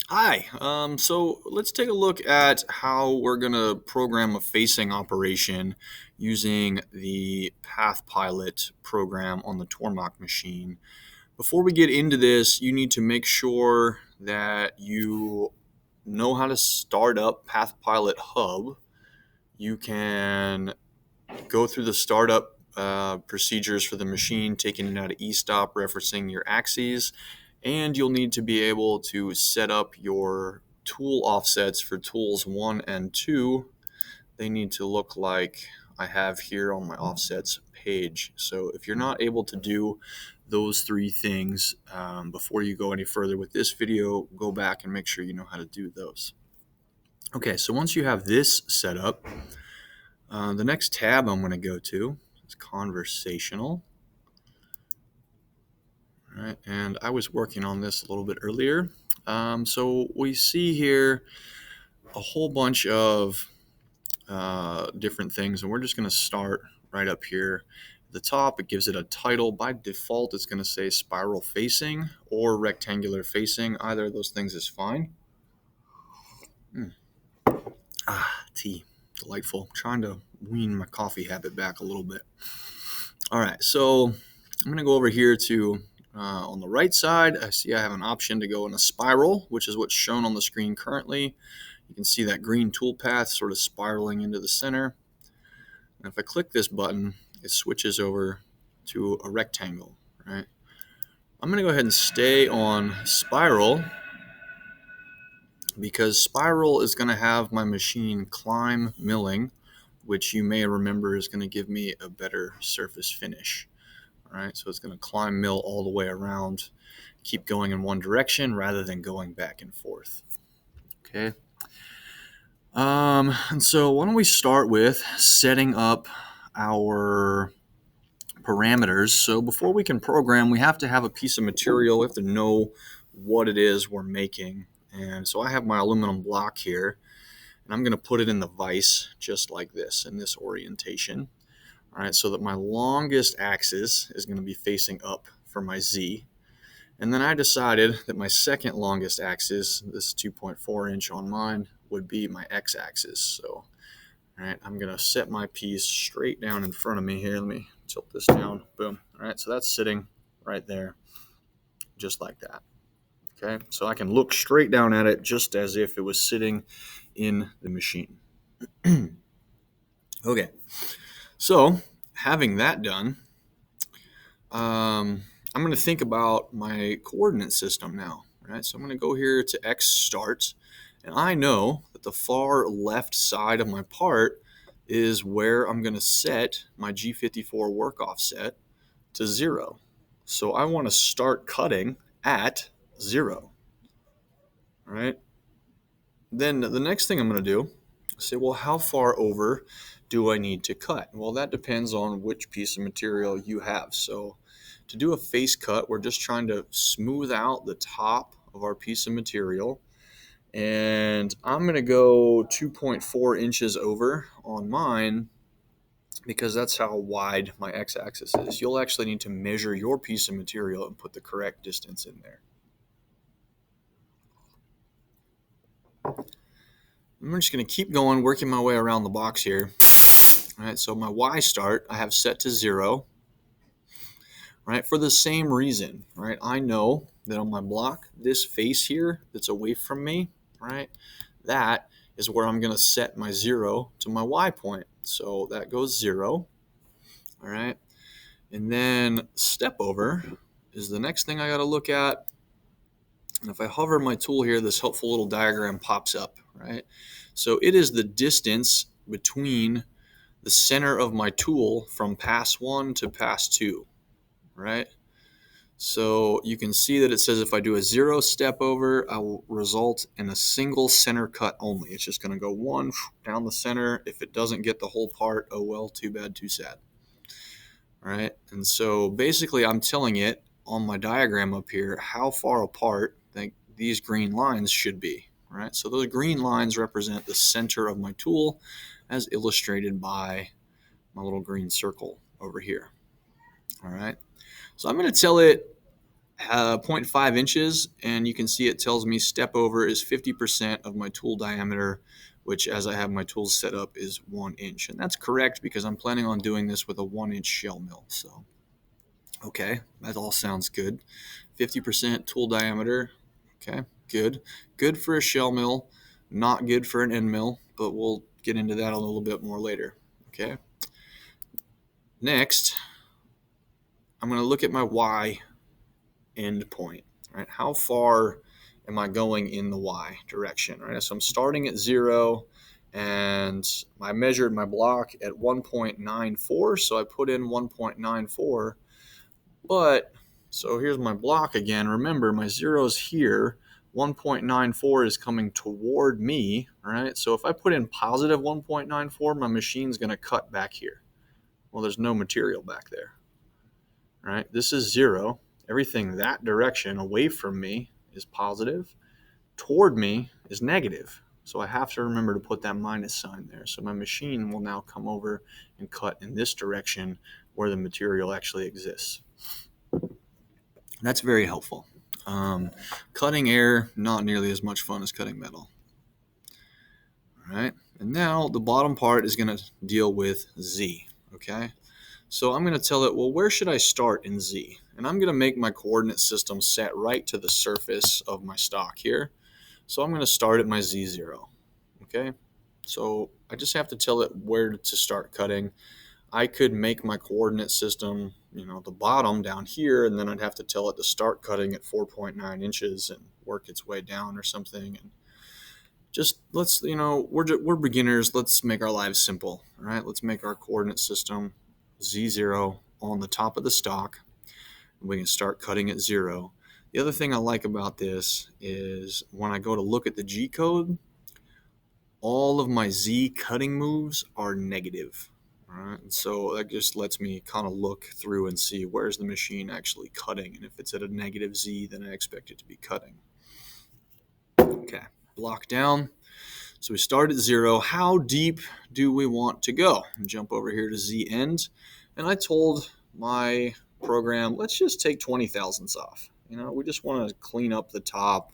Hi, so let's take a look at how we're going to program a facing operation using the Path Pilot program on the Tormach machine. Before we get into this, you need to make sure that you know how to start up Path Pilot Hub. You can go through the startup procedures for the machine, taking it out of e-stop, referencing your axes, and you'll need to be able to set up your tool offsets for tools 1 and 2. They need to look like I have here on my offsets page. So if you're not able to do those three things before you go any further with this video, go back and make sure you know how to do those. Okay, so once you have this set up, the next tab I'm going to go to is Conversational. All right, and I was working on this a little bit earlier. So we see here a whole bunch of different things, and we're just going to start right up here. At the top, it gives it a title. By default, it's going to say spiral facing or rectangular facing. Either of those things is fine. Tea. Delightful. I'm trying to wean my coffee habit back a little bit. All right, so I'm going to go over here to on the right side. I see I have an option to go in a spiral, which is what's shown on the screen currently. You can see that green toolpath sort of spiraling into the center. And if I click this button, it switches over to a rectangle, right? I'm going to go ahead and stay on spiral because spiral is going to have my machine climb milling, which you may remember is going to give me a better surface finish. All right, so it's going to climb mill all the way around, keep going in one direction rather than going back and forth. Okay. And so why don't we start with setting up our parameters. So before we can program, we have to have a piece of material. We have to know what it is we're making. And so I have my aluminum block here, and I'm going to put it in the vise just like this, in this orientation. All right, so that my longest axis is going to be facing up for my Z. And then I decided that my second longest axis, this 2.4 inch on mine, would be my x-axis. So, all right, I'm going to set my piece straight down in front of me here. Let me tilt this down. Boom. All right, so that's sitting right there, just like that. Okay, so I can look straight down at it just as if it was sitting in the machine. Okay, so having that done, I'm going to think about my coordinate system now. Right, so I'm going to go here to X start, and I know that the far left side of my part is where I'm going to set my G54 work offset to 0. So I want to start cutting at 0. All right. Then the next thing I'm going to do is say, well, how far over do I need to cut? Well, that depends on which piece of material you have. So to do a face cut, we're just trying to smooth out the top of our piece of material. And I'm going to go 2.4 inches over on mine because that's how wide my x-axis is. You'll actually need to measure your piece of material and put the correct distance in there. I'm just going to keep going, working my way around the box here. All right, so my Y start I have set to 0. Right, for the same reason, right? I know that on my block, this face here that's away from me, right, that is where I'm going to set my 0 to my Y point. So that goes 0, all right? And then step over is the next thing I got to look at. And if I hover my tool here, this helpful little diagram pops up, right? So it is the distance between the center of my tool from pass 1 to pass 2, right? So you can see that it says if I do a 0 step over, I will result in a single center cut only. It's just going to go one down the center. If it doesn't get the whole part, oh well, too bad, too sad. All right, and so basically I'm telling it on my diagram up here how far apart these green lines should be. All right, so those green lines represent the center of my tool as illustrated by my little green circle over here. All right, so I'm going to tell it 0.5 inches, and you can see it tells me step over is 50% of my tool diameter, which as I have my tools set up is 1 inch. And that's correct because I'm planning on doing this with a 1-inch shell mill. So, okay, that all sounds good. 50% tool diameter, okay, good. Good for a shell mill, not good for an end mill, but we'll get into that a little bit more later, okay? Next, I'm going to look at my Y end point, right? How far am I going in the Y direction, right? So I'm starting at 0, and I measured my block at 1.94, so I put in 1.94, but so here's my block again. Remember, my 0's here. 1.94 is coming toward me, right? So if I put in positive 1.94, my machine's going to cut back here. Well, there's no material back there, right? This is 0. Everything that direction away from me is positive. Toward me is negative. So I have to remember to put that minus sign there. So my machine will now come over and cut in this direction where the material actually exists. That's very helpful. Cutting air, not nearly as much fun as cutting metal. All right, and now the bottom part is going to deal with Z, okay? So I'm going to tell it, well, where should I start in Z? And I'm going to make my coordinate system set right to the surface of my stock here. So I'm going to start at my Z0, okay? So I just have to tell it where to start cutting. I could make my coordinate system, the bottom down here, and then I'd have to tell it to start cutting at 4.9 inches and work its way down or something. And just let's, we're beginners. Let's make our lives simple, all right? Let's make our coordinate system Z0 on the top of the stock. We can start cutting at 0. The other thing I like about this is when I go to look at the G code, all of my Z cutting moves are negative. All right, and so that just lets me kind of look through and see where's the machine actually cutting. And if it's at a negative Z, then I expect it to be cutting. Okay, block down. So we start at 0. How deep do we want to go? And jump over here to Z end. And I told my program, let's just take 20 thousandths off. We just want to clean up the top,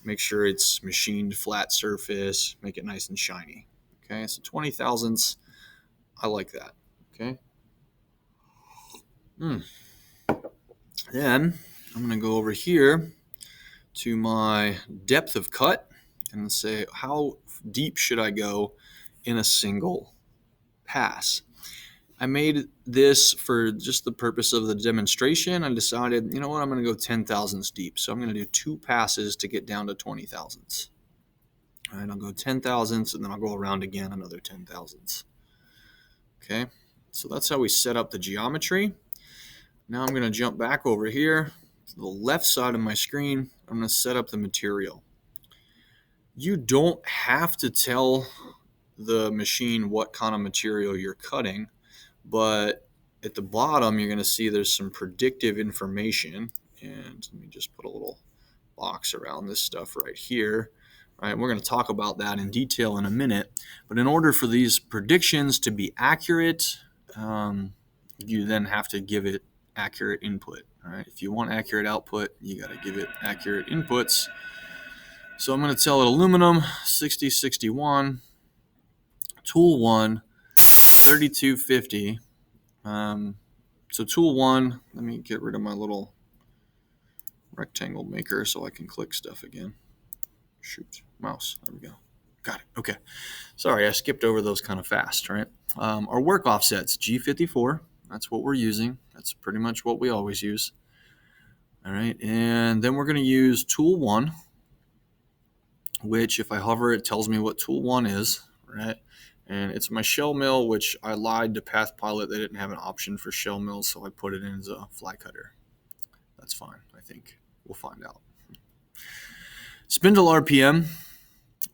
make sure it's machined flat surface, make it nice and shiny. Okay, so 20 thousandths, I like that. Okay. Then I'm going to go over here to my depth of cut and say, how deep should I go in a single pass? I made this for just the purpose of the demonstration. I decided, I'm going to go 10 thousandths deep. So I'm going to do 2 passes to get down to 20 thousandths. All right, I'll go 10 thousandths, and then I'll go around again another 10 thousandths. Okay, so that's how we set up the geometry. Now I'm going to jump back over here to the left side of my screen. I'm going to set up the material. You don't have to tell the machine what kind of material you're cutting, but at the bottom you're going to see there's some predictive information. And let me just put a little box around this stuff right here. Right, we're going to talk about that in detail in a minute. But in order for these predictions to be accurate, you then have to give it accurate input. All right, if you want accurate output, you got to give it accurate inputs. So I'm going to tell it aluminum 6061, tool 1 3250. So tool 1, let me get rid of my little rectangle maker so I can click stuff again. Shoot, mouse, there we go. Got it. Okay. Sorry, I skipped over those kind of fast, right? Our work offsets, G54. That's what we're using. That's pretty much what we always use. All right. And then we're going to use tool 1, which if I hover, it tells me what tool 1 is, right? And it's my shell mill, which I lied to PathPilot. They didn't have an option for shell mills, so I put it in as a fly cutter. That's fine, I think. We'll find out. Spindle RPM.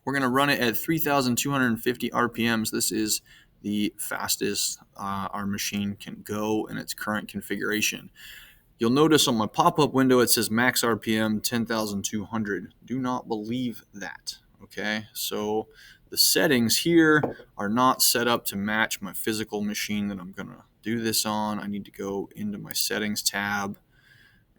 We're going to run it at 3,250 RPMs. This is the fastest our machine can go in its current configuration. You'll notice on my pop-up window it says max RPM 10,200. Do not believe that, okay? So the settings here are not set up to match my physical machine that I'm going to do this on. I need to go into my settings tab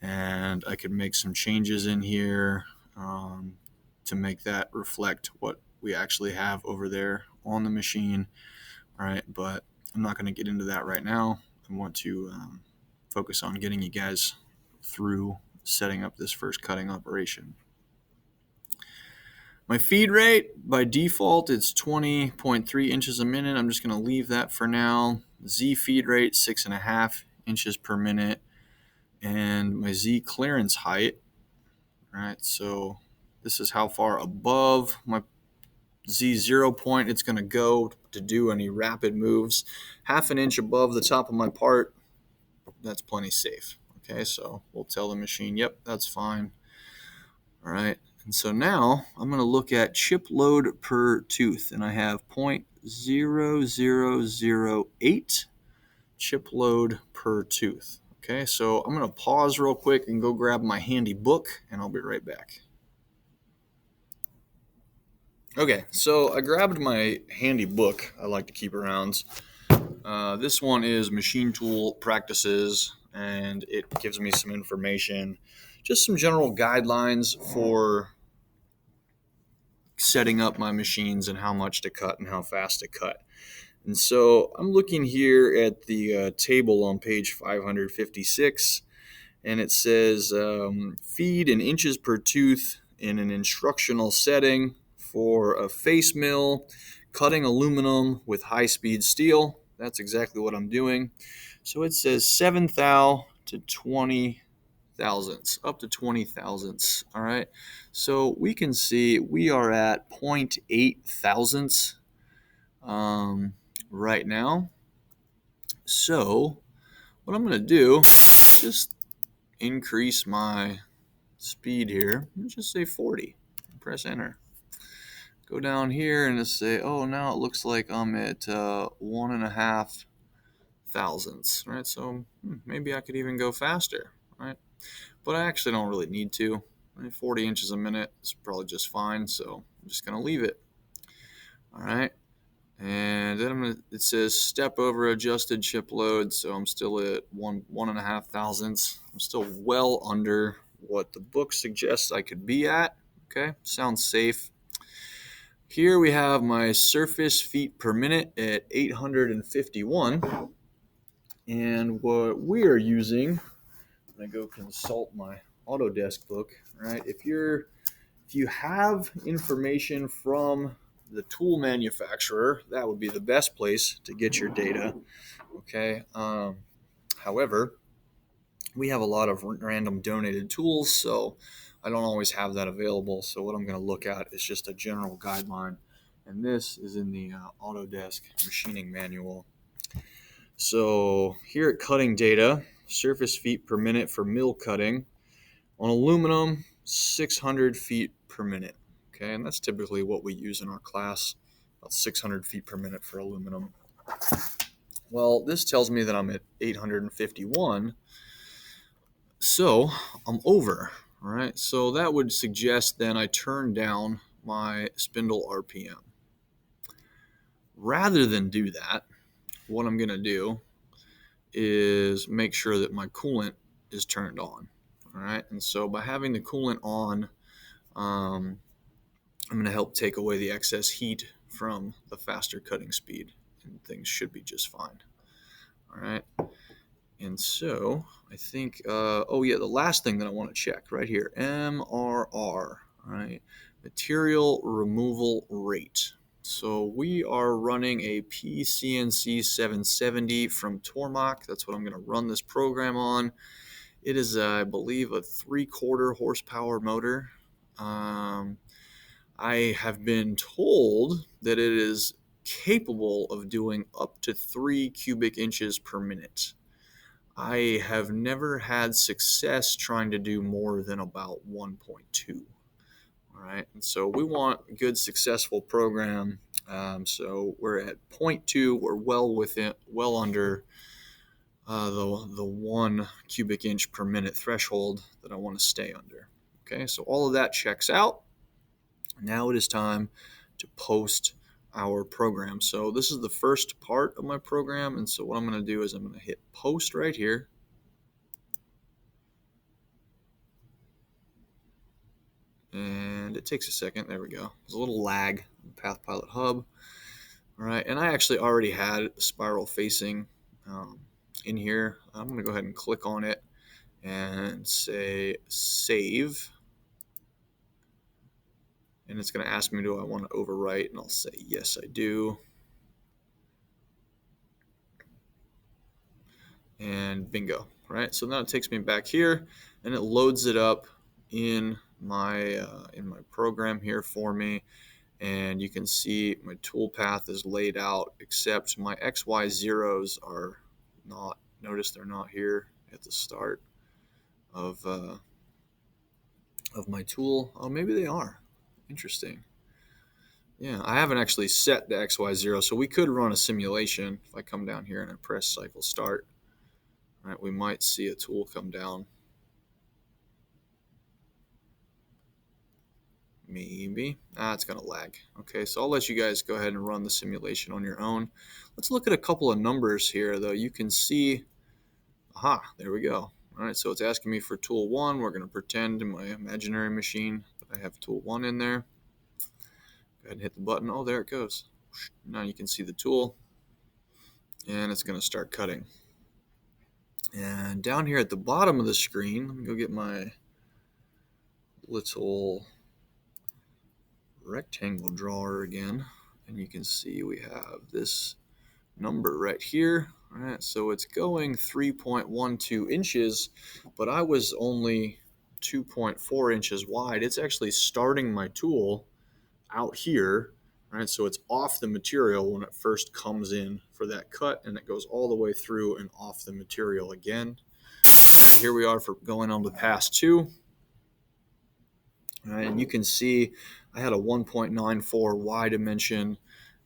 And I could make some changes in here to make that reflect what we actually have over there on the machine. All right, but I'm not going to get into that right now. I want to focus on getting you guys through setting up this first cutting operation. My feed rate, by default, it's 20.3 inches a minute. I'm just going to leave that for now. Z feed rate, 6.5 inches per minute. And my Z clearance height, right? So this is how far above my Z0 point it's going to go to do any rapid moves. Half an inch above the top of my part, that's plenty safe. Okay, so we'll tell the machine, yep, that's fine. All right, and so now I'm going to look at chip load per tooth, and I have 0.0008 chip load per tooth. Okay, so I'm going to pause real quick and go grab my handy book, and I'll be right back. Okay, so I grabbed my handy book I like to keep around. This one is Machine Tool Practices, and it gives me some information, just some general guidelines for setting up my machines and how much to cut and how fast to cut. And so I'm looking here at the table on page 556, and it says feed in inches per tooth in an instructional setting for a face mill, cutting aluminum with high-speed steel. That's exactly what I'm doing. So it says 7 thou to 20 thousandths, up to 20 thousandths. All right. So we can see we are at 0.8 thousandths right now. So what I'm going to do is just increase my speed here. Let's just say 40. Press enter. Go down here and just say, oh, now it looks like I'm at 1.5 thousandths. Right. So maybe I could even go faster. Right. But I actually don't really need to. 40 inches a minute is probably just fine, so I'm just going to leave it. All right. And then it says step over adjusted chip load, so I'm still at 1.5 thousandths. I'm still well under what the book suggests I could be at. Okay, sounds safe. Here we have my surface feet per minute at 851. And what we are using, I go consult my Autodesk book, right? If you have information from the tool manufacturer, that would be the best place to get your data. Okay. However, we have a lot of random donated tools, so I don't always have that available. So what I'm going to look at is just a general guideline, and this is in the Autodesk machining manual. So here at cutting data, surface feet per minute for mill cutting. On aluminum, 600 feet per minute. Okay, and that's typically what we use in our class, about 600 feet per minute for aluminum. Well, this tells me that I'm at 851, so I'm over. All right, so that would suggest then I turn down my spindle RPM. Rather than do that, what I'm going to do is make sure that my coolant is turned on. All right, and so by having the coolant on, I'm going to help take away the excess heat from the faster cutting speed, and things should be just fine. All right, and so I think, oh yeah, the last thing that I want to check right here, MRR, all right, material removal rate. So we are running a PCNC 770 from Tormach. That's what I'm going to run this program on. It is, I believe, a 3/4 horsepower motor. I have been told that it is capable of doing up to 3 cubic inches per minute. I have never had success trying to do more than about 1.2. All right, and so we want a good, successful program. So we're at 0.2. We're well under the 1 cubic inch per minute threshold that I want to stay under. Okay, so all of that checks out. Now it is time to post our program. So this is the first part of my program, and so what I'm going to do is I'm going to hit post right here. And it takes a second. There we go. There's a little lag in the Path Pilot hub. All right, and I actually already had spiral facing in here. I'm going to go ahead and click on it and say save. And it's going to ask me, do I want to overwrite? And I'll say, yes, I do. And bingo, right? So now it takes me back here, and it loads it up in my program here for me. And you can see my tool path is laid out, except my XY zeros are not. Notice they're not here at the start of my tool. Oh, maybe they are. Interesting. Yeah, I haven't actually set the XY0, so we could run a simulation. If I come down here and I press cycle start, right, we might see a tool come down. Maybe. It's going to lag. Okay, so I'll let you guys go ahead and run the simulation on your own. Let's look at a couple of numbers here, though. You can see, aha, there we go. All right, so it's asking me for tool 1. We're going to pretend in my imaginary machine that I have tool 1 in there. Go ahead and hit the button. Oh, there it goes. Now you can see the tool, and it's going to start cutting. And down here at the bottom of the screen, let me go get my little rectangle drawer again, and you can see we have this number right here. All right, so it's going 3.12 inches, but I was only 2.4 inches wide. It's actually starting my tool out here, right? So it's off the material when it first comes in for that cut, and it goes all the way through and off the material again. And here we are for going on to pass 2. Right, and you can see I had a 1.94 Y dimension,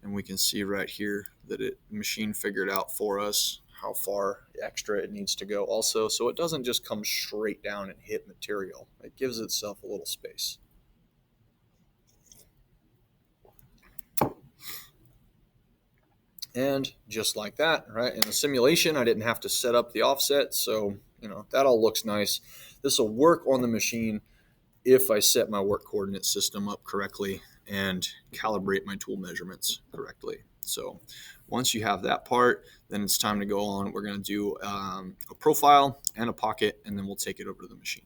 and we can see right here that the machine figured out for us how far extra it needs to go also, so it doesn't just come straight down and hit material. It gives itself a little space. And just like that, right, in the simulation I didn't have to set up the offset, so that all looks nice. This will work on the machine if I set my work coordinate system up correctly and calibrate my tool measurements correctly. So once you have that part, then it's time to go on. We're going to do a profile and a pocket, and then we'll take it over to the machine.